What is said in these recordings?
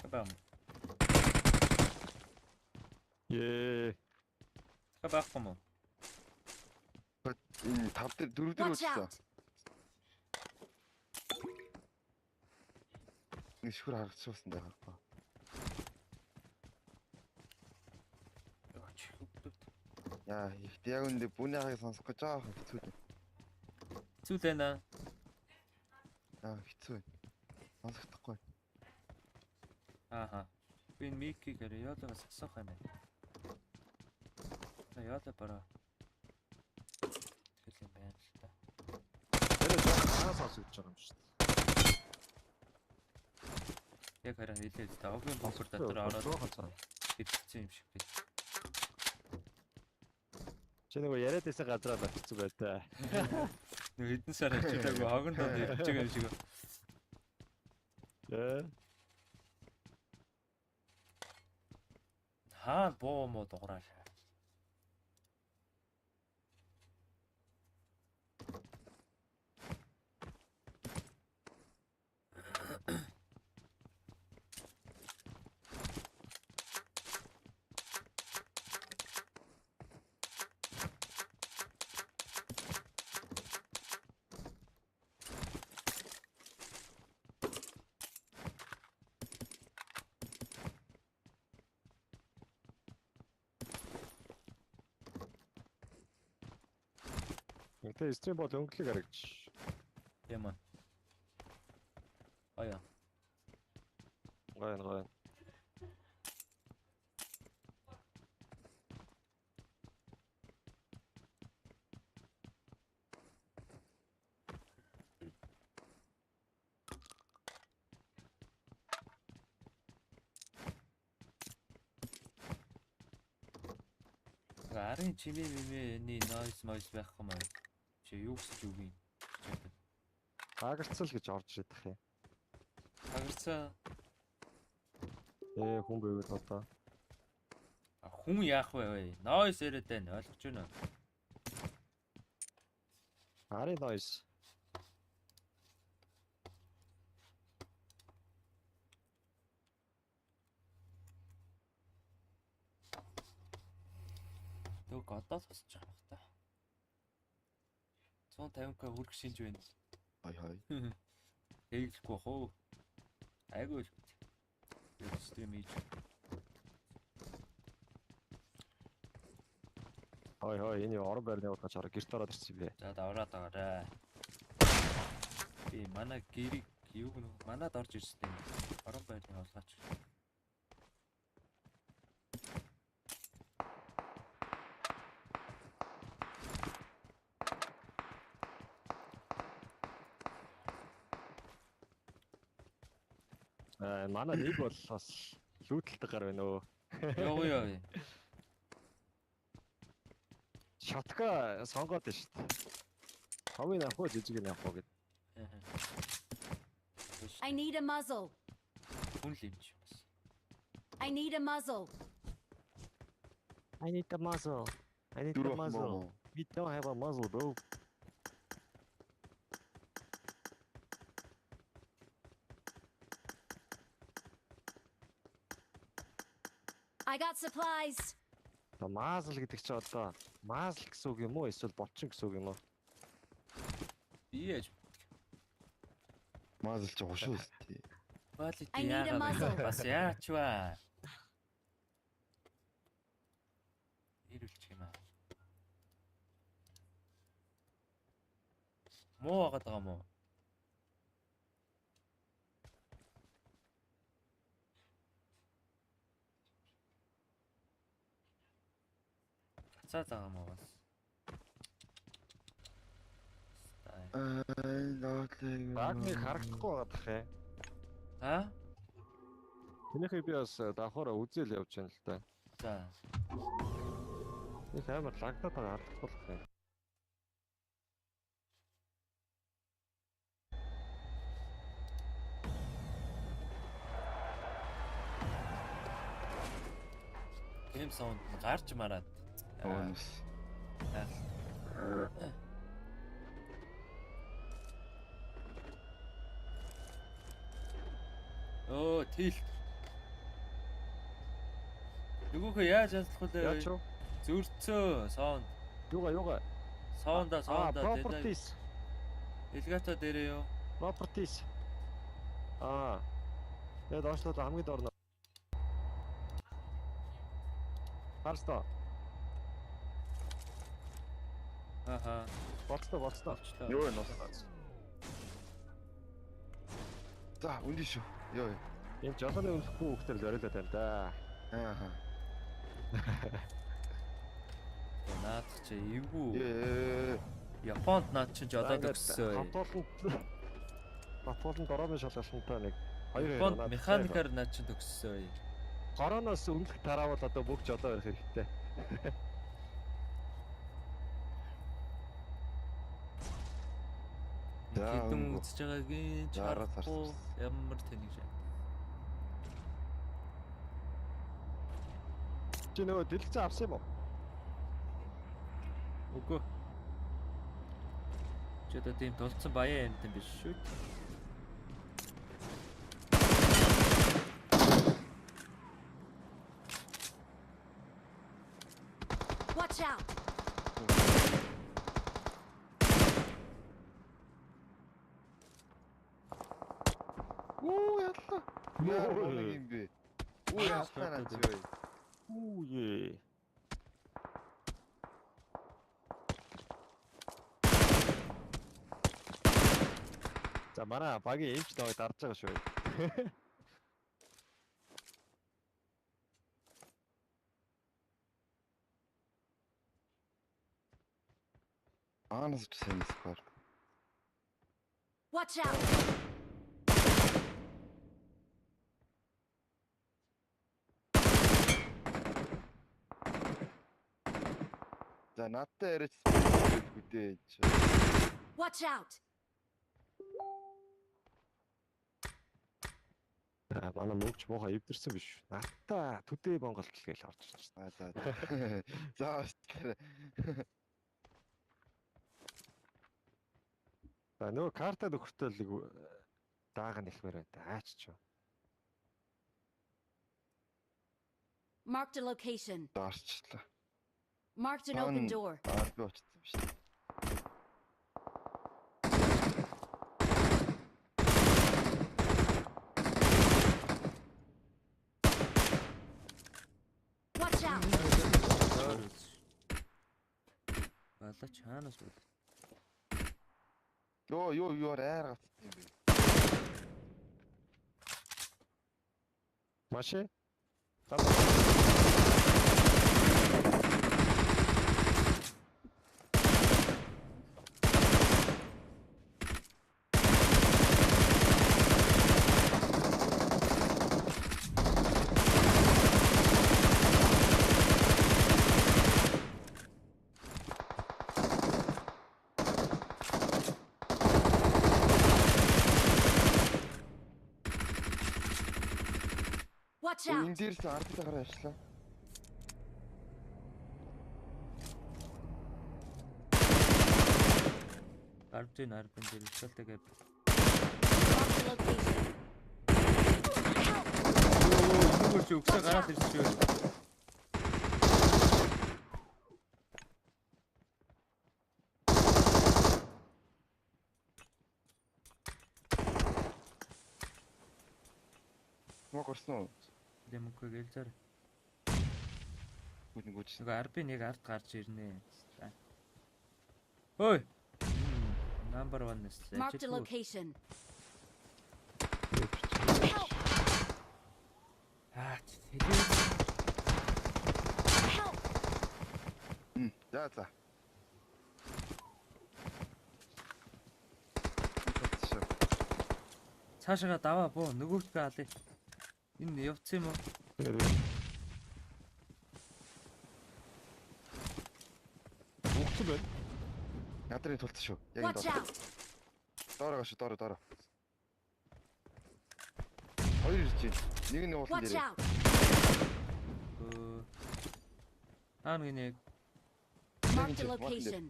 Бам. Ээ. Баахгүй мó. Энэ 5 дээр 4 дээр Watch үлдсэн. out! Нэг шүр харагдчихсан даа харахгүй. Яа, ихтэй яг үндэ бүний хаяг сонсох гэж байгаа хэцүү дээ. Хэцүү байна. Яа, хэцүү. Сонсохдохгүй. Ааха. Би микийг яалаас асуух юм байна. Яалаа бараа. Тэгэл юм байна л та. Тэр жоо сонсож байгаа юм шүү дээ. Яг хараа хэлээд та огийн бомбер дотор ороод хэвчсэн юм шиг байна. Чи нэг яриад байсан газараа очсон бай таа. Нэг хэдэн сар очиагүй хогон донд ирж байгаа юм шиг. Ээ. Хаа боо мо дугаараа. Тэ стрим бол өнгөлөг харагч. Юм аа. Аяа. Гайн. Арын чимээ нойс мойс байх юм аа. Чи юу гэж үг юм? Хаагацал гэж орж ирэх юм. Хагарцаа Хүн байвал одоо. хүн яах вэ? Нойс яриад байна. Ойлгож байна уу? Ари нойс. Төө годоо сонсож байгаа юм та. 150к хүрэх шинж байна. Хай. Тэглэхгүй хоо. Айгүй л. Стрим хийж. Хой энэ орон байрны удаач хараа гэрт ороод ирсэн бэ. За давраад байгаарай. Би манай гэрийг юуг нь манад орж ирсэн юм. Орон байрны олгаач. Манай нэг бол бас лүүдэлдэг гар байна өө. Яа. Шатка сонгоод байна шүү дээ. Хавын авах уу жижиг нь авах уу гэд. I need a muzzle. Хүн л юм чи бас. I need a muzzle. I need the muzzle. Дөрөв мөн. We don't have a muzzle, bro. I got supplies. Muzzle гэдэг чи одоо muzzle гэсэн үг юм уу эсвэл болчин гэсэн үг юм уу? Би яаж Маазл ч хошуу үстэй. quality I need a muzzle. бас яач вэ? Ирүүлчих юм аа. Муу агаад байгаа мó. Цаа байгаа мó бас. Багныг харагдахгүй байгаа дах юм. Аа? Тэнийхээ би бас давхараа үзэл явж байна л да. За. Их амар лагтаад байгаа харагдах юм. Гэм саунд гарч мараад. Оонс. Оо, тил. Нөгөөхөө яаж яслах вэ? Яач юу? Зөрцөө саунд. Юугаа? Саунда Properties. элегатор дээрээ юу? Properties. Яг доошлоо хамгийн дорно. Харстаа. Аха. Боцтой. Болчлоо. Юу вэ нос? За үндэ шүү. Йоо. Энд жолооны өнөхгүй хүүхдэр зориулаад байна да. Аа. Наад чи эвгүй. Ээ. Японд наад чи жолоод өгсөн. Хатууланд дорооны шалгалтантай нэг хоёр Японд механикаар наад чи төгссөн. Короноос өмнөх тараавал одоо бүх жолоо ярих хэрэгтэй. Хэдэн үзэж байгаагийн Зараа чарахгүй ямар тэнийг шээ. Чи нөгөө дэлгэцэн авсан юм уу? Үгүй. Чи одоо тийм толцсон баян юм биш шүү. Watch out! Оо ялла. Яар нэг юм бэ. Оо ястана чи. Оо е. За манай багийн эмч навыг дарж байгаа шүү. Аанаас ч сайн сквар. Watch out! За надтай яриач үдээж. Watch out! Манай мөвч муухай эвдэрсэн биш. Надта төдөө Монголд л гээл орж ирж байна. За. За. Нөгөө карта нөхөртэй л даахан ихмээр байна. Аач ч. Marked a location. Даарчлаа. Marked an open door. Би очсон шүү дээ. Watch out! Бала чаанаас бол. Юу арай гацсан юм бэ? Машин? Watch Энэ out! дээрс ардтайгаар ажиллаа. Арбын дээр шалтай гэв. Marked a location. Нөгөө чи өгсө гараад ирчихвээ. Мог орсон уу? Дэмэхгүй гэлзэр. Гүнгүүч. Нөгөө арбын нэг арт гарч ирнэ. Ой. Number 1 нэс. Marked a location. Аа, тэгээд Help! За. цаашаа даваа боо нөгөөдгөө алъя. Энэ явцсан юм уу? Бүгд байна. Ядрын тулц шүү. Яг Watch энэ out! доороо шүү, доороо. Хоёр ирж байна. Нэг нь уулан Watch дээр. out! Нэг Marked a location.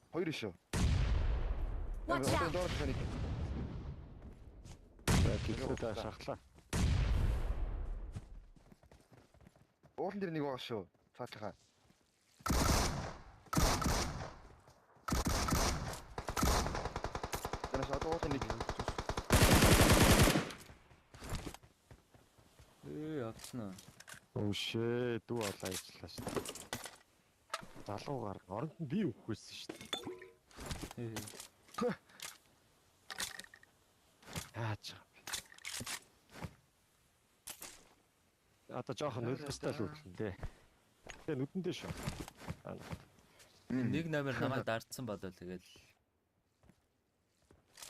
Хоёр шүү. Watch out! Доороо таних. Гэтэл шахлаа. Уулан дээр нэг байгаа шүү. Цаашаа. Тэрс одоо уулан нэг. Явцсан уу? Өвшөө дүү олоо ажиллаа шүү дээ. Залуугаар оронд нь би өгөхөөсөн шүү дээ. Хаач. Одоо жоохон нөлөөстэй л үтлэн дээ. Тэгээ нүдэндээ шүү. Нэг номер намайг дардсан болов тэгэл.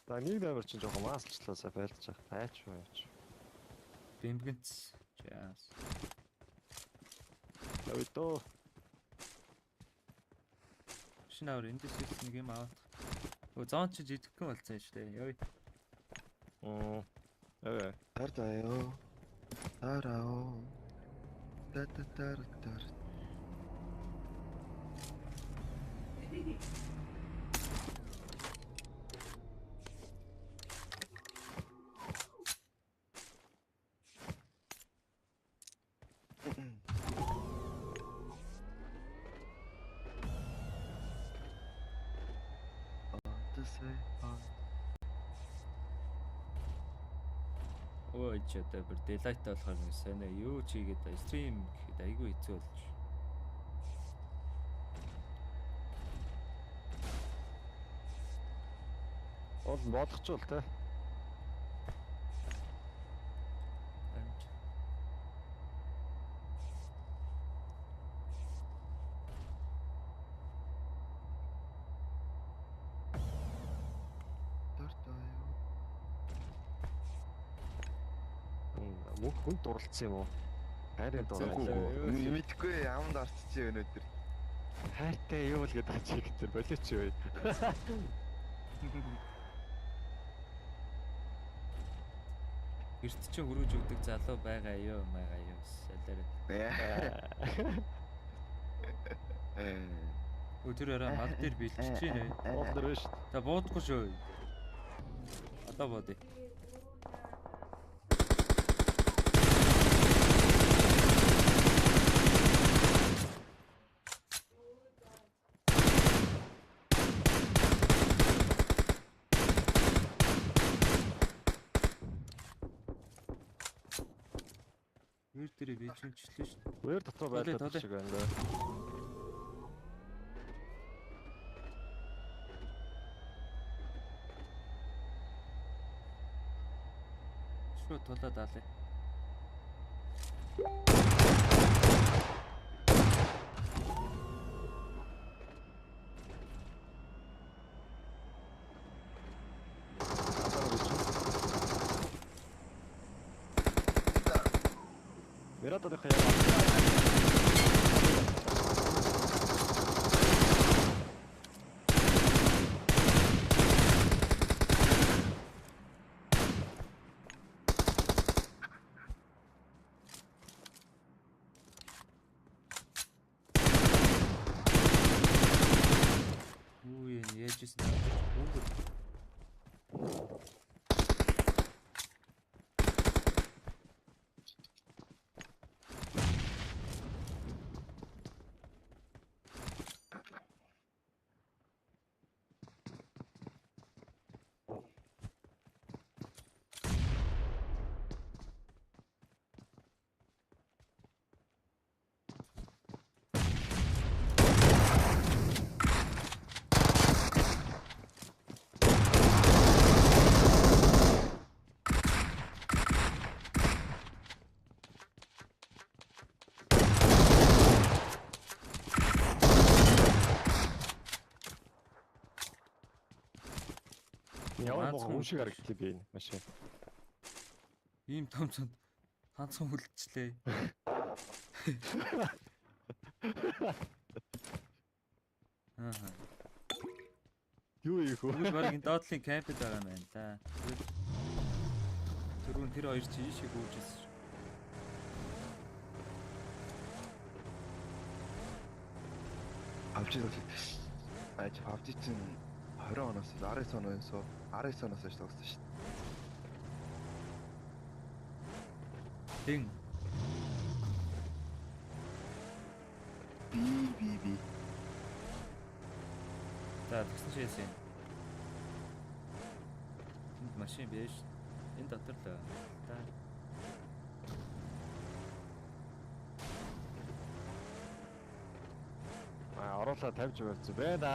За нэг номер чинь жоохон маслчлаасаа байлж байгаа. Таач байж. Бэмгэнц. Чаас. Өвдөө. Шинээр эндээс нэг юм аваад. Өө зоон чи жижигхэн болсон шүү дээ. Ёй. Тартаяо. Тарао. Тататартар. Ой ч одоо бүр делайт болохоор нэг сонио юу ч хийгээд стрим гэхэд айгүй хэцүү болж. Ол болгочвол те. Мөнх хүн дурлцсан юм уу? Хайрын дурлаа. Мэдхгүй амд арччих өнөөдөр. Хайртай юу л гэдэг ачиг энэ болооч юу. Эрт чинь хөрөөж өгдөг залуу байгаа юу салаарай. Өдөр мал дээр бэлчиж чинь Уулдар биш. За буудахгүй шүү. Одоо буудъя. Өөр дээрээ би чимчлээ шүү. Өөр дотор байлаа шиг байна лээ. Шууд тулаад алаа. Мирата хаяа. Ui, яжсэн. Ямар мохоо хүн шиг харагдтыг би энэ машин. Ийм том цанд ганцхан хүлдчихлээ. Аа. Юу ийх вэ? Тэгвэл баг энэ доотлын кампэд байгаа юм байна та. Түрүүн тэр хоёр чи ийшээ гүйжсэн. Аж PUBG чинь 20 оноос 19 оноос 19 оноос ч тогсон шүү дээ. Тин. Би. За тэгсэн чи яасан юм? Энд машин биш. Энэ дотор л. Та. Оруулаа тавьж байвсан байна.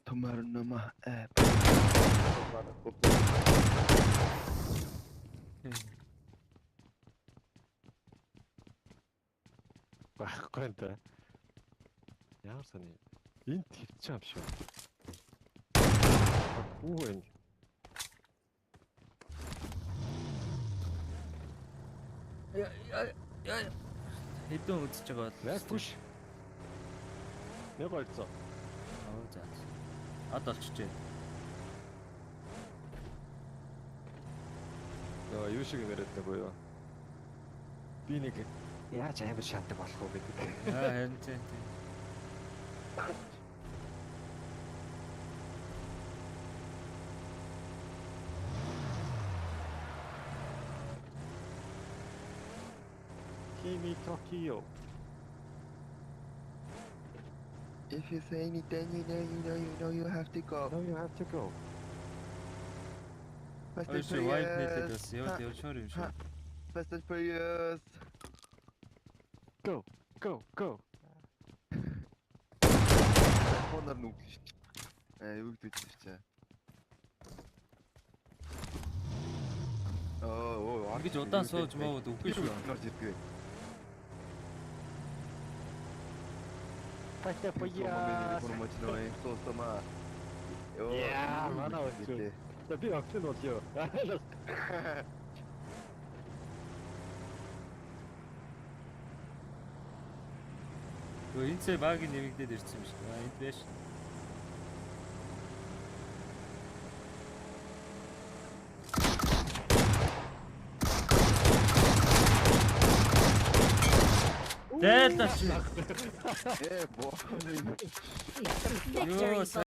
Томар нома. Байхгүй энэ. Ямар сони. Энд хөвч юм шүү. Үгүй энэ. Яа. Хэдэн үзэж байгаа бол. Let's push. Нэг олцоо. Оо за. Ад олчихжээ. Яа, юу шиг нэрэд нэг уу. Би нэг яаж амар шатдаг болох вэ гэдэг. Харин тийм. Kimi Tokyo. If you say anything, you know you have to go. No, you have to go. Fast Ой and чи вайд нэтэд furious. бас явж чор юм шиг. Fast and furious. Go. Хонор нүгдэж шүү дээ. Юу гэдэг вэ чи? Ингэж удаан сууж маад үгүй шүү. Фастэ поя. Яа, манай өчөө. Би огт нь болё. Энэ цай багийн нэмэгдээд ирсэн юм шиг. Энд байж. Дээл тач. Боо. Юу Victory сайн